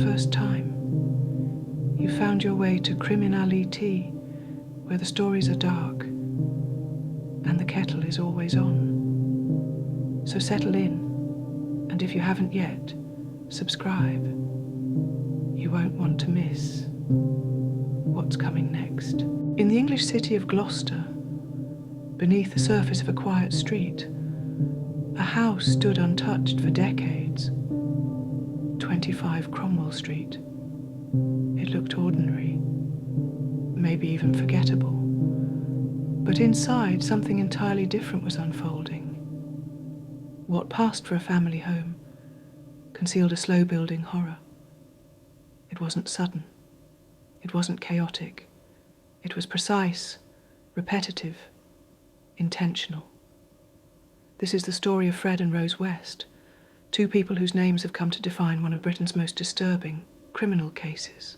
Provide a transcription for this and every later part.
first time. You found your way to Criminali-Tea, where the stories are dark and the kettle is always on. So settle in, and if you haven't yet, subscribe. You won't want to miss what's coming next. In the English city of Gloucester, beneath the surface of a quiet street, a house stood untouched for decades. 25 Cromwell Street. It looked ordinary, maybe even forgettable. But inside, something entirely different was unfolding. What passed for a family home concealed a slow-building horror. It wasn't sudden. It wasn't chaotic. It was precise, repetitive, intentional. This is the story of Fred and Rose West, two people whose names have come to define one of Britain's most disturbing criminal cases.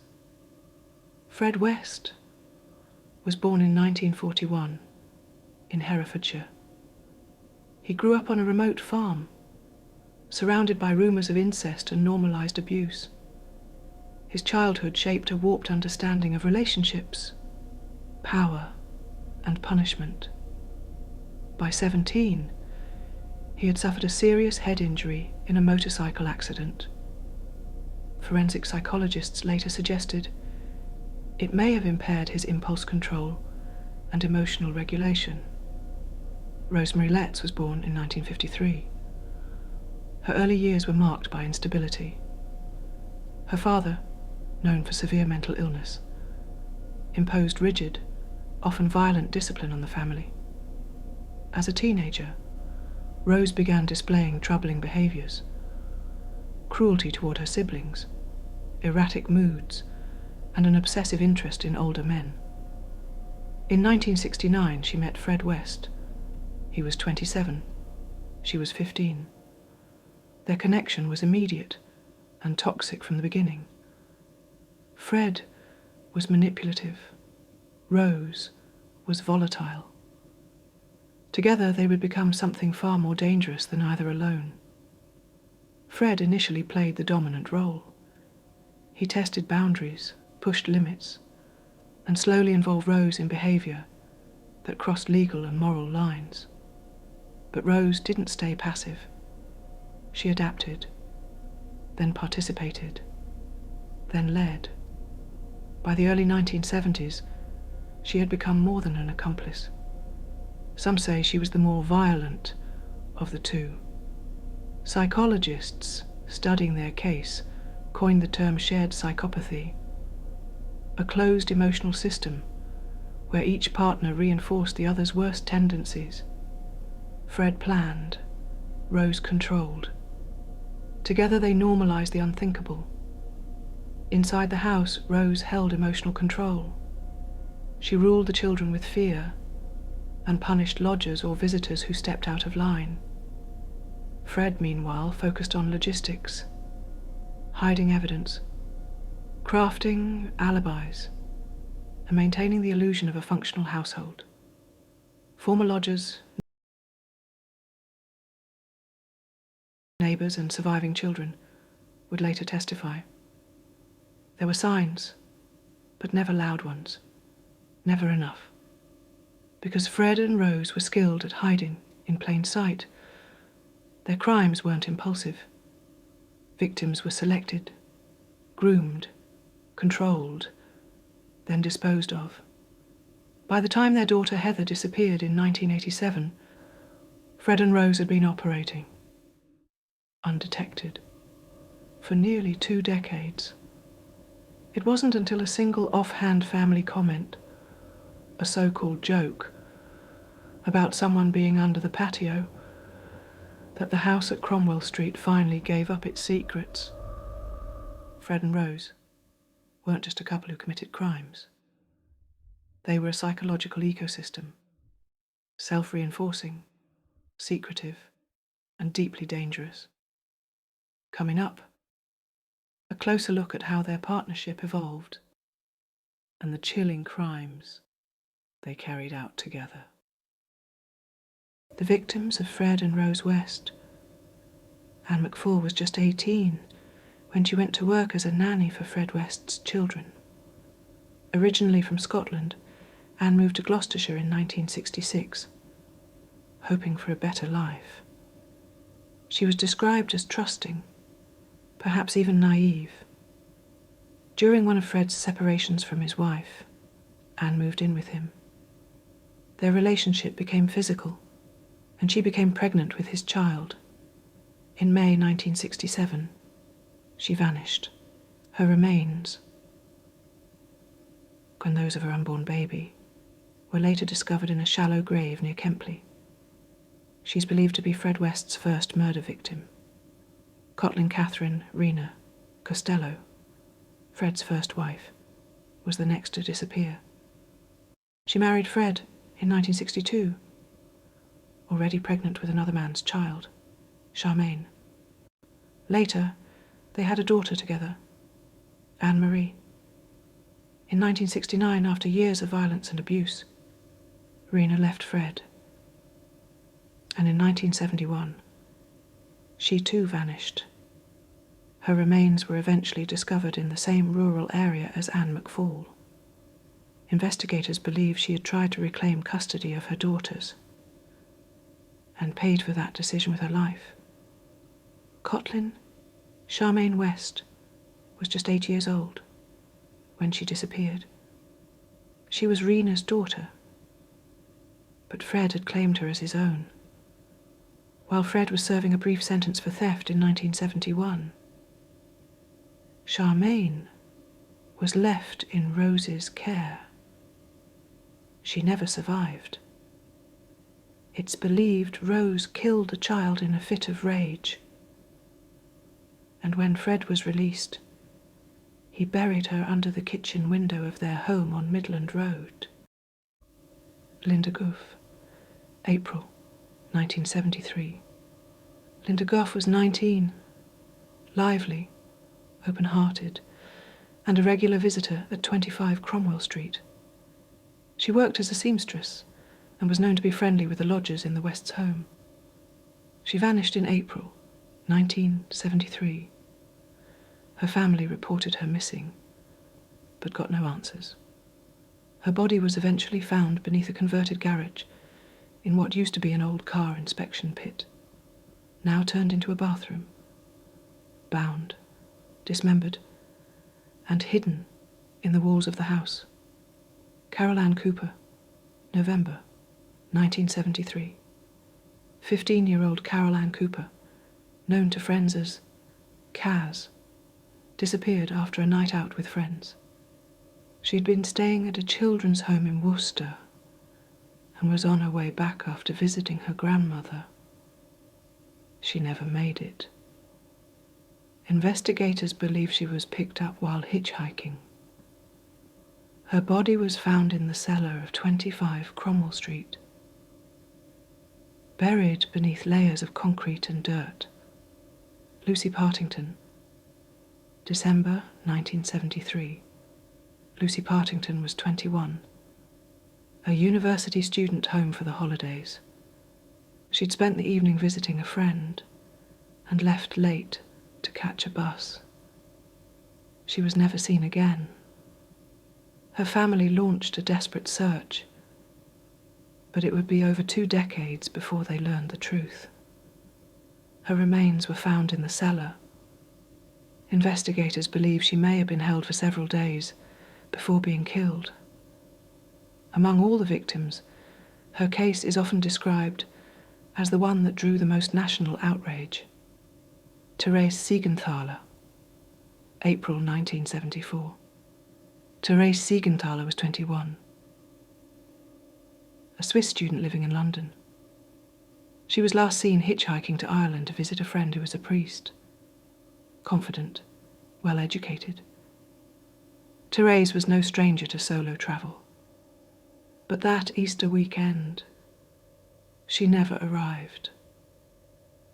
Fred West was born in 1941 in Herefordshire. He grew up on a remote farm, surrounded by rumours of incest and normalised abuse. His childhood shaped a warped understanding of relationships, power, and punishment. By 17, he had suffered a serious head injury in a motorcycle accident. Forensic psychologists later suggested it may have impaired his impulse control and emotional regulation. Rosemary Letts was born in 1953. Her early years were marked by instability. Her father, known for severe mental illness, imposed rigid, often violent discipline on the family. As a teenager, Rose began displaying troubling behaviours: cruelty toward her siblings, erratic moods, and an obsessive interest in older men. In 1969, she met Fred West. He was 27. She was 15. Their connection was immediate and toxic from the beginning. Fred was manipulative. Rose was volatile. Together they would become something far more dangerous than either alone. Fred initially played the dominant role. He tested boundaries, pushed limits, and slowly involved Rose in behaviour that crossed legal and moral lines. But Rose didn't stay passive. She adapted, then participated, then led. By the early 1970s, she had become more than an accomplice. Some say she was the more violent of the two. Psychologists studying their case coined the term shared psychopathy, a closed emotional system where each partner reinforced the other's worst tendencies. Fred planned, Rose controlled. Together they normalized the unthinkable. Inside the house, Rose held emotional control. She ruled the children with fear and punished lodgers or visitors who stepped out of line. Fred, meanwhile, focused on logistics, hiding evidence, crafting alibis, and maintaining the illusion of a functional household. Former lodgers, neighbours, and surviving children would later testify. There were signs, but never loud ones. Never enough. Because Fred and Rose were skilled at hiding in plain sight. Their crimes weren't impulsive. Victims were selected, groomed, controlled, then disposed of. By the time their daughter Heather disappeared in 1987, Fred and Rose had been operating, undetected, for nearly 2 decades. It wasn't until a single offhand family comment, a so-called joke, about someone being under the patio, that the house at Cromwell Street finally gave up its secrets. Fred and Rose weren't just a couple who committed crimes. They were a psychological ecosystem, self-reinforcing, secretive, and deeply dangerous. Coming up, a closer look at how their partnership evolved and the chilling crimes they carried out together. The victims of Fred and Rose West. Anne McFall was just 18 when she went to work as a nanny for Fred West's children. Originally from Scotland, Anne moved to Gloucestershire in 1966, hoping for a better life. She was described as trusting, perhaps even naive. During one of Fred's separations from his wife, Anne moved in with him. Their relationship became physical, and she became pregnant with his child. In May 1967, she vanished. Her remains, and those of her unborn baby, were later discovered in a shallow grave near Kempley. She's believed to be Fred West's first murder victim. Cotlin Catherine Rena Costello, Fred's first wife, was the next to disappear. She married Fred in 1962, already pregnant with another man's child, Charmaine. Later, they had a daughter together, Anne-Marie. In 1969, after years of violence and abuse, Rena left Fred. And in 1971, she too vanished. Her remains were eventually discovered in the same rural area as Anne McFall. Investigators believe she had tried to reclaim custody of her daughters and paid for that decision with her life. Cotlin Charmaine West was just 8 years old when she disappeared. She was Rena's daughter, but Fred had claimed her as his own. While Fred was serving a brief sentence for theft in 1971, Charmaine was left in Rose's care. She never survived. It's believed Rose killed the child in a fit of rage, and when Fred was released, he buried her under the kitchen window of their home on Midland Road. Linda Gough, April 1973. Linda Gough was 19, lively, open-hearted, and a regular visitor at 25 Cromwell Street. She worked as a seamstress and was known to be friendly with the lodgers in the West's home. She vanished in April 1973. Her family reported her missing, but got no answers. Her body was eventually found beneath a converted garage in what used to be an old car inspection pit, now turned into a bathroom, bound, dismembered, and hidden in the walls of the house. Carol Ann Cooper, November 1973. 15-year-old Carol Ann Cooper, known to friends as Kaz, disappeared after a night out with friends. She'd been staying at a children's home in Worcester and was on her way back after visiting her grandmother. She never made it. Investigators believe she was picked up while hitchhiking. Her body was found in the cellar of 25 Cromwell Street, buried beneath layers of concrete and dirt. Lucy Partington, December 1973. Lucy Partington was 21, a university student home for the holidays. She'd spent the evening visiting a friend and left late to catch a bus. She was never seen again. Her family launched a desperate search, but it would be over 2 decades before they learned the truth. Her remains were found in the cellar. Investigators believe she may have been held for several days before being killed. Among all the victims, her case is often described as the one that drew the most national outrage. Therese Siegenthaler, April 1974. Therese Siegenthaler was 21, a Swiss student living in London. She was last seen hitchhiking to Ireland to visit a friend who was a priest. Confident, well-educated. Therese was no stranger to solo travel. But that Easter weekend, she never arrived.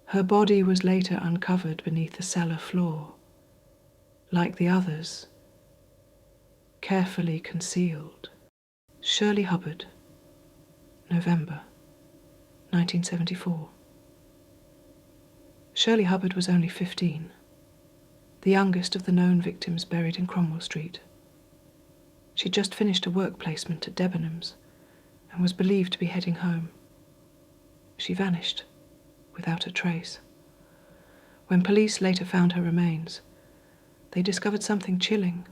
Her body was later uncovered beneath the cellar floor, like the others, carefully concealed. Shirley Hubbard, November 1974. Shirley Hubbard was only 15. the youngest of the known victims buried in Cromwell Street. She'd just finished a work placement at Debenhams and was believed to be heading home. She vanished, without a trace. When police later found her remains, they discovered something chilling.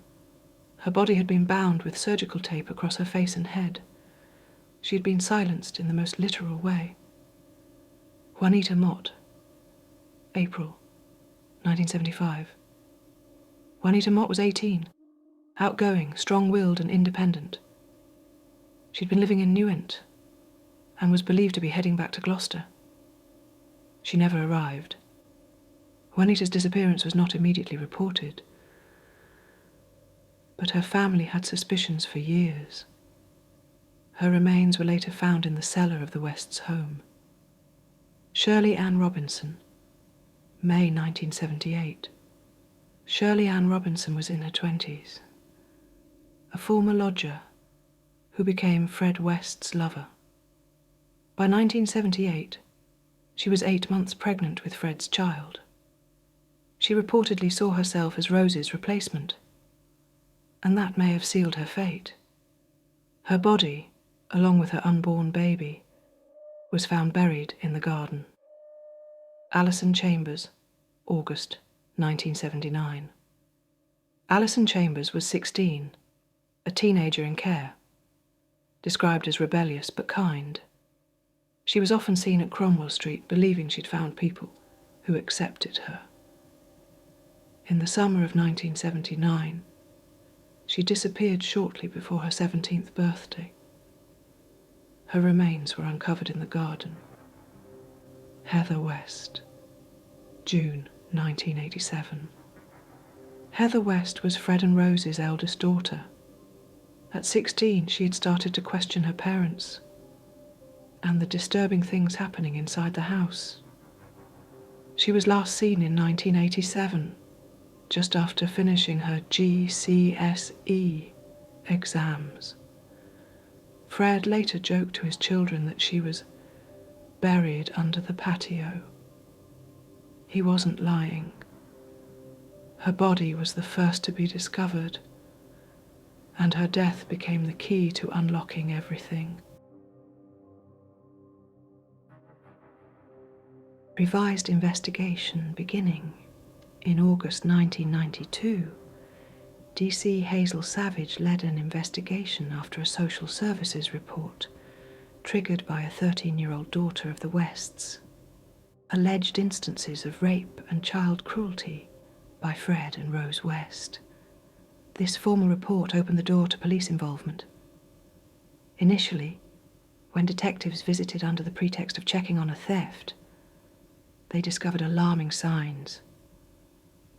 Her body had been bound with surgical tape across her face and head. She had been silenced in the most literal way. Juanita Mott, April 1975. Juanita Mott was 18, outgoing, strong-willed and independent. She'd been living in Newent and was believed to be heading back to Gloucester. She never arrived. Juanita's disappearance was not immediately reported, but her family had suspicions for years. Her remains were later found in the cellar of the Wests' home. Shirley Ann Robinson, May 1978. Shirley Ann Robinson was in her 20s, a former lodger who became Fred West's lover. By 1978, she was 8 months pregnant with Fred's child. She reportedly saw herself as Rose's replacement, and that may have sealed her fate. Her body, along with her unborn baby, was found buried in the garden. Alison Chambers, August 1979. Alison Chambers was 16, a teenager in care, described as rebellious but kind. She was often seen at Cromwell Street believing she'd found people who accepted her. In the summer of 1979, she disappeared shortly before her 17th birthday. Her remains were uncovered in the garden. Heather West, June 1987. Heather West was Fred and Rose's eldest daughter. At 16, she had started to question her parents and the disturbing things happening inside the house. She was last seen in 1987, just after finishing her GCSE exams. Fred later joked to his children that she was buried under the patio. He wasn't lying. Her body was the first to be discovered, and her death became the key to unlocking everything. Revised investigation beginning in August 1992, DC Hazel Savage led an investigation after a social services report triggered by a 13-year-old daughter of the Wests. Alleged instances of rape and child cruelty by Fred and Rose West. This formal report opened the door to police involvement. Initially, when detectives visited under the pretext of checking on a theft, they discovered alarming signs: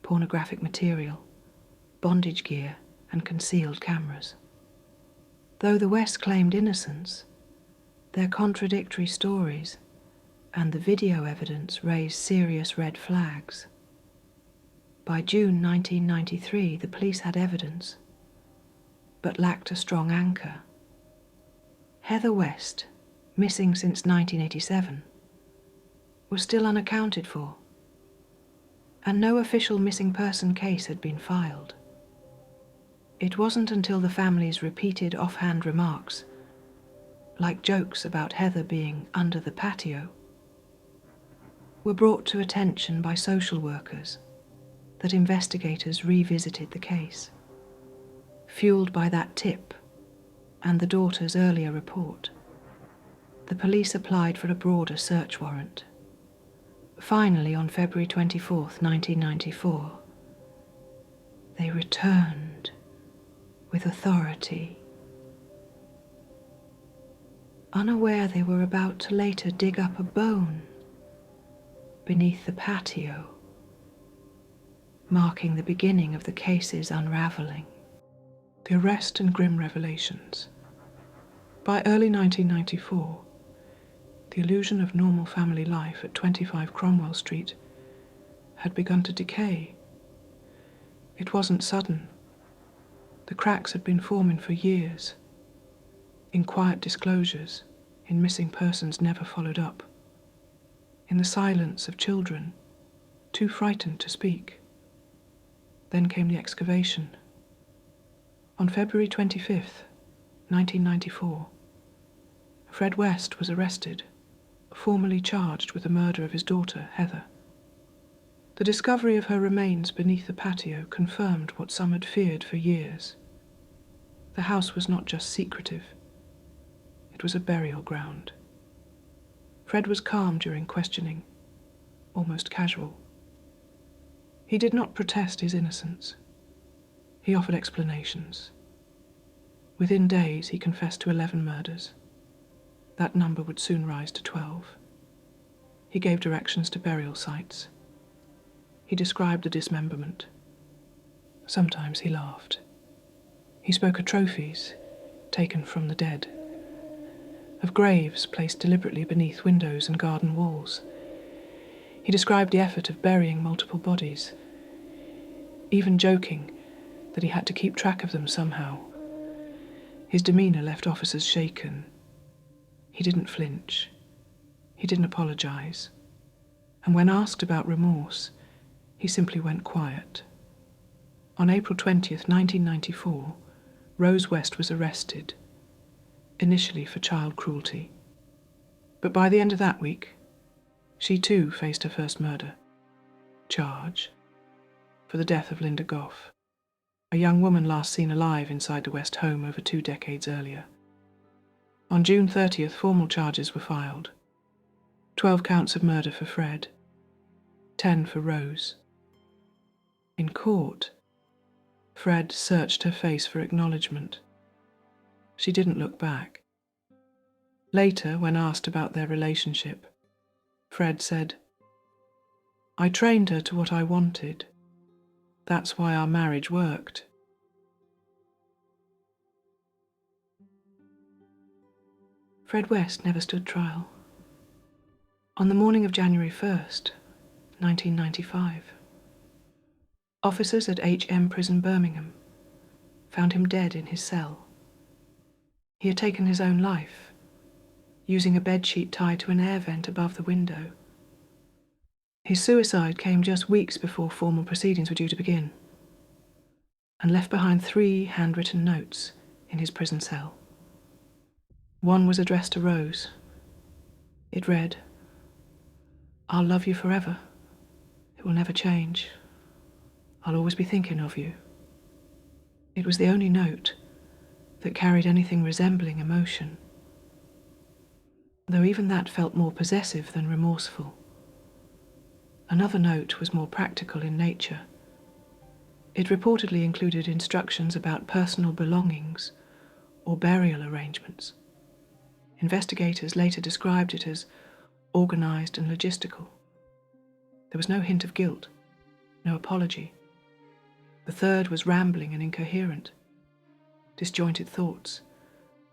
pornographic material, bondage gear, and concealed cameras. Though the West claimed innocence, their contradictory stories and the video evidence raised serious red flags. By June 1993, the police had evidence, but lacked a strong anchor. Heather West, missing since 1987, was still unaccounted for, and no official missing person case had been filed. It wasn't until the family's repeated offhand remarks, like jokes about Heather being under the patio, were brought to attention by social workers, that investigators revisited the case. Fueled by that tip and the daughter's earlier report, the police applied for a broader search warrant. Finally, on February 24, 1994, they returned with authority. Unaware they were about to later dig up a bone beneath the patio, marking the beginning of the case's unravelling. The arrest and grim revelations. By early 1994, the illusion of normal family life at 25 Cromwell Street had begun to decay. It wasn't sudden. The cracks had been forming for years, in quiet disclosures, in missing persons never followed up, in the silence of children too frightened to speak. Then came the excavation. On February 25th, 1994, Fred West was arrested, formally charged with the murder of his daughter, Heather. The discovery of her remains beneath the patio confirmed what some had feared for years. The house was not just secretive, it was a burial ground. Fred was calm during questioning, almost casual. He did not protest his innocence. He offered explanations. Within days, he confessed to 11 murders. That number would soon rise to 12. He gave directions to burial sites. He described the dismemberment. Sometimes he laughed. He spoke of trophies taken from the dead, of graves placed deliberately beneath windows and garden walls. He described the effort of burying multiple bodies, even joking that he had to keep track of them somehow. His demeanor left officers shaken. He didn't flinch. He didn't apologize. And when asked about remorse, he simply went quiet. On April 20th, 1994, Rose West was arrested, initially for child cruelty. But by the end of that week, she too faced her first murder charge for the death of Linda Goff, a young woman last seen alive inside the West home over 2 decades earlier. On June 30th, formal charges were filed. 12 counts of murder for Fred, 10 for Rose. In court, Fred searched her face for acknowledgement. She didn't look back. Later, when asked about their relationship, Fred said, "I trained her to what I wanted. That's why our marriage worked." Fred West never stood trial. On the morning of January 1st, 1995, officers at HM Prison Birmingham found him dead in his cell. He had taken his own life, using a bedsheet tied to an air vent above the window. His suicide came just weeks before formal proceedings were due to begin, and left behind 3 handwritten notes in his prison cell. One was addressed to Rose. It read, "I'll love you forever. It will never change. I'll always be thinking of you." It was the only note that carried anything resembling emotion, though even that felt more possessive than remorseful. Another note was more practical in nature. It reportedly included instructions about personal belongings or burial arrangements. Investigators later described it as organized and logistical. There was no hint of guilt, no apology. The third was rambling and incoherent. Disjointed thoughts,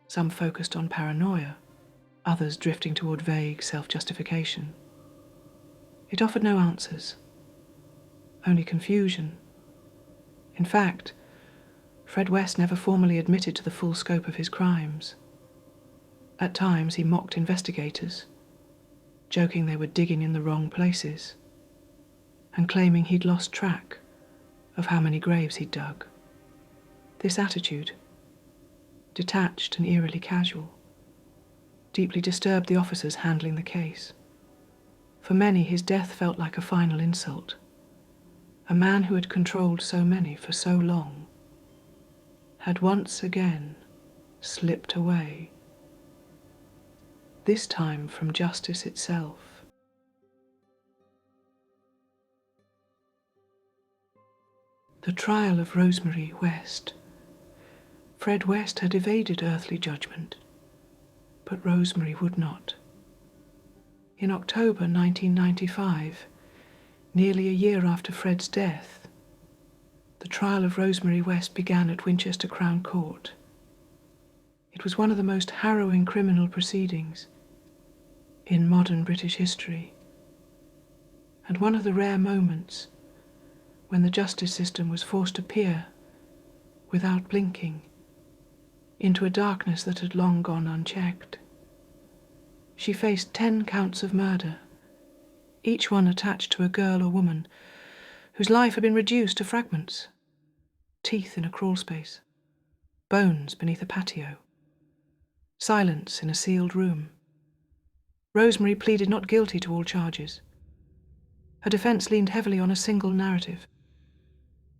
some focused on paranoia, others drifting toward vague self-justification. It offered no answers, only confusion. In fact, Fred West never formally admitted to the full scope of his crimes. At times he mocked investigators, joking they were digging in the wrong places, and claiming he'd lost track of how many graves he'd dug. This attitude, detached and eerily casual, deeply disturbed the officers handling the case. For many, his death felt like a final insult. A man who had controlled so many for so long had once again slipped away, this time from justice itself. The trial of Rosemary West. Fred West had evaded earthly judgment, but Rosemary would not. In October 1995, nearly a year after Fred's death, the trial of Rosemary West began at Winchester Crown Court. It was one of the most harrowing criminal proceedings in modern British history, and one of the rare moments when the justice system was forced to peer, without blinking, into a darkness that had long gone unchecked. She faced 10 counts of murder, each one attached to a girl or woman whose life had been reduced to fragments. Teeth in a crawl space, bones beneath a patio, silence in a sealed room. Rosemary pleaded not guilty to all charges. Her defense leaned heavily on a single narrative: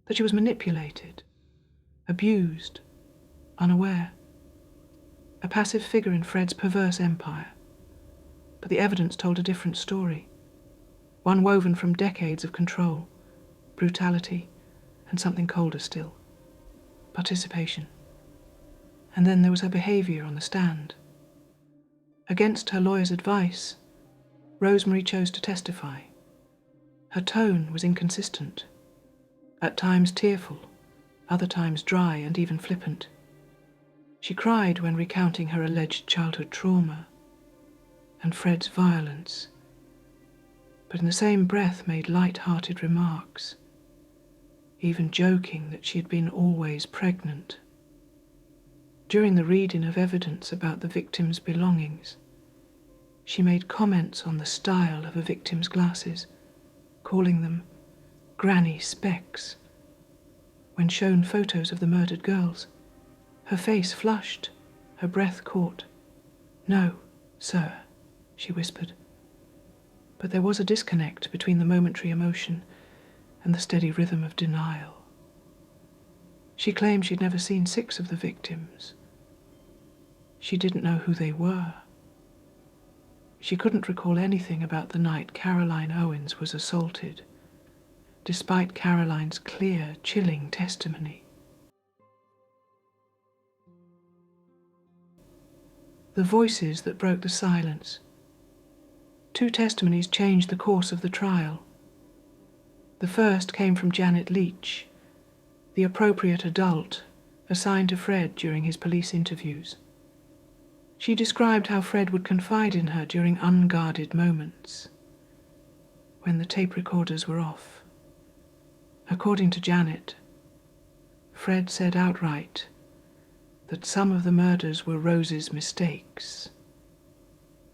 that she was manipulated, abused, unaware, a passive figure in Fred's perverse empire. But the evidence told a different story, one woven from decades of control, brutality, and something colder still: participation. And then there was her behavior on the stand. Against her lawyer's advice, Rosemary chose to testify. Her tone was inconsistent, at times tearful, other times dry and even flippant. She cried when recounting her alleged childhood trauma and Fred's violence, but in the same breath made light-hearted remarks, even joking that she had been always pregnant. During the reading of evidence about the victim's belongings, she made comments on the style of a victim's glasses, calling them granny specs. When shown photos of the murdered girls, her face flushed, her breath caught. "No, sir," she whispered. But there was a disconnect between the momentary emotion and the steady rhythm of denial. She claimed she'd never seen 6 of the victims. She didn't know who they were. She couldn't recall anything about the night Caroline Owens was assaulted, despite Caroline's clear, chilling testimony. The voices that broke the silence. 2 testimonies changed the course of the trial. The first came from Janet Leach, the appropriate adult assigned to Fred during his police interviews. She described how Fred would confide in her during unguarded moments, when the tape recorders were off. According to Janet, Fred said outright that some of the murders were Rose's mistakes.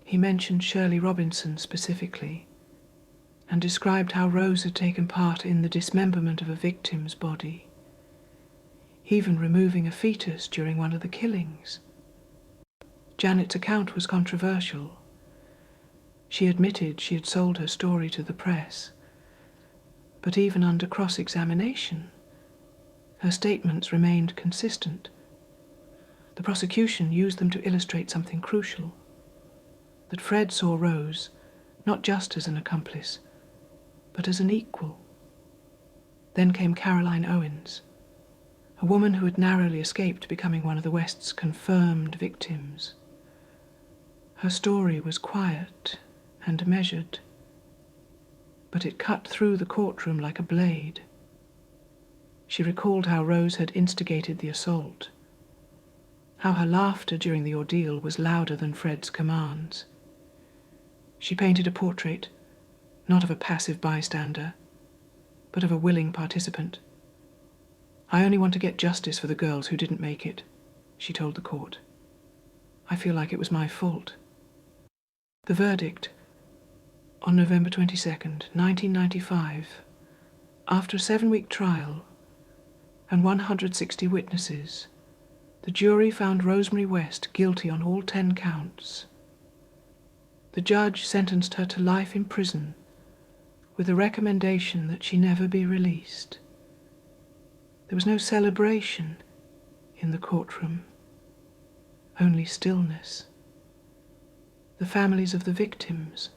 He mentioned Shirley Robinson specifically, and described how Rose had taken part in the dismemberment of a victim's body, even removing a fetus during one of the killings. Janet's account was controversial. She admitted she had sold her story to the press, but even under cross-examination, her statements remained consistent. The prosecution used them to illustrate something crucial: that Fred saw Rose not just as an accomplice, but as an equal. Then came Caroline Owens, a woman who had narrowly escaped becoming one of the West's confirmed victims. Her story was quiet and measured, but it cut through the courtroom like a blade. She recalled how Rose had instigated the assault, how her laughter during the ordeal was louder than Fred's commands. She painted a portrait, not of a passive bystander, but of a willing participant. "I only want to get justice for the girls who didn't make it," she told the court. "I feel like it was my fault." The verdict, on November 22nd, 1995, after a 7-week trial and 160 witnesses, the jury found Rosemary West guilty on all 10 counts. The judge sentenced her to life in prison with a recommendation that she never be released. There was no celebration in the courtroom, only stillness. The families of the victims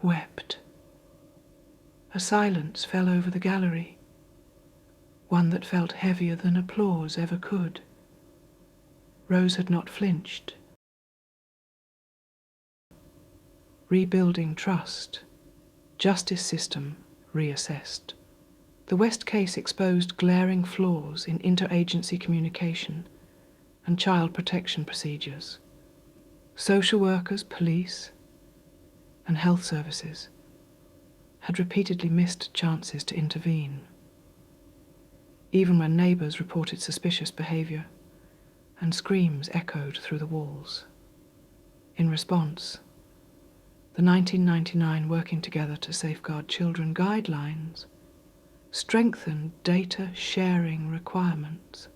wept. A silence fell over the gallery, one that felt heavier than applause ever could. Rose had not flinched. Rebuilding trust. Justice system reassessed. The West case exposed glaring flaws in interagency communication and child protection procedures. Social workers, police, and health services had repeatedly missed chances to intervene. Even when neighbours reported suspicious behaviour, and screams echoed through the walls. In response, the 1999 Working Together to Safeguard Children guidelines strengthened data sharing requirements.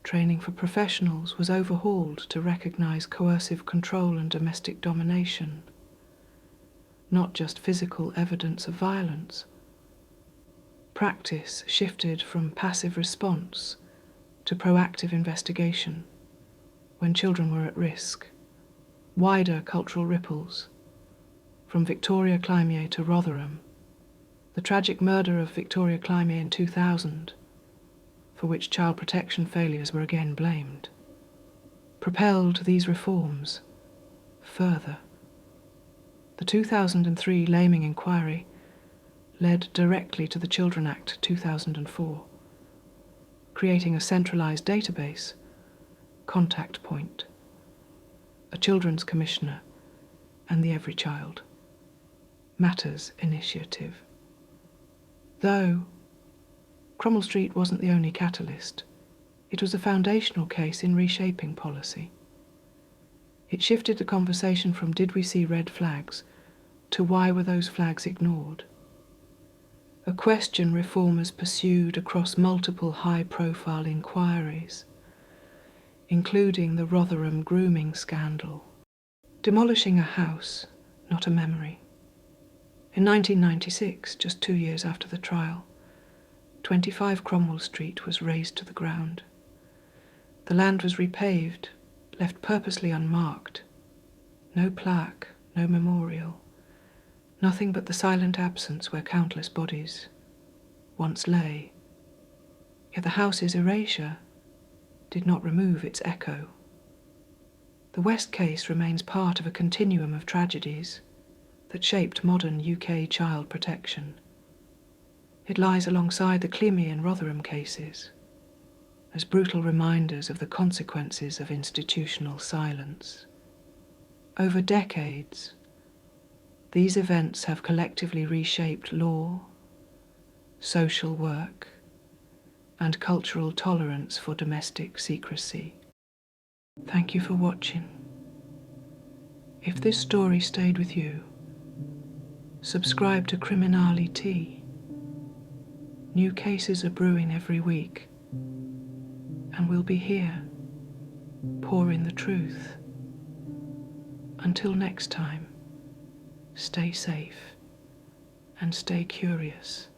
Training for professionals was overhauled to recognize coercive control and domestic domination, not just physical evidence of violence. Practice shifted from passive response to proactive investigation when children were at risk. Wider cultural ripples, from Victoria Clymier to Rotherham, the tragic murder of Victoria Clymier in 2000, for which child protection failures were again blamed, propelled these reforms further. The 2003 Laming Inquiry led directly to the Children Act 2004, creating a centralised database, contact point, a children's commissioner, and the Every Child Matters initiative. Though Cromwell Street wasn't the only catalyst, it was a foundational case in reshaping policy. It shifted the conversation from did we see red flags to why were those flags ignored? A question reformers pursued across multiple high-profile inquiries, including the Rotherham grooming scandal. Demolishing a house, not a memory. In 1996, just 2 years after the trial, 25 Cromwell Street was razed to the ground. The land was repaved, left purposely unmarked. No plaque, no memorial. Nothing but the silent absence where countless bodies once lay. Yet the house's erasure did not remove its echo. The West case remains part of a continuum of tragedies that shaped modern UK child protection. It lies alongside the Clymier and Rotherham cases as brutal reminders of the consequences of institutional silence. Over decades, these events have collectively reshaped law, social work, and cultural tolerance for domestic secrecy. Thank you for watching. If this story stayed with you, subscribe to Criminali-Tea. New cases are brewing every week, and we'll be here, pouring the truth. Until next time, stay safe and stay curious.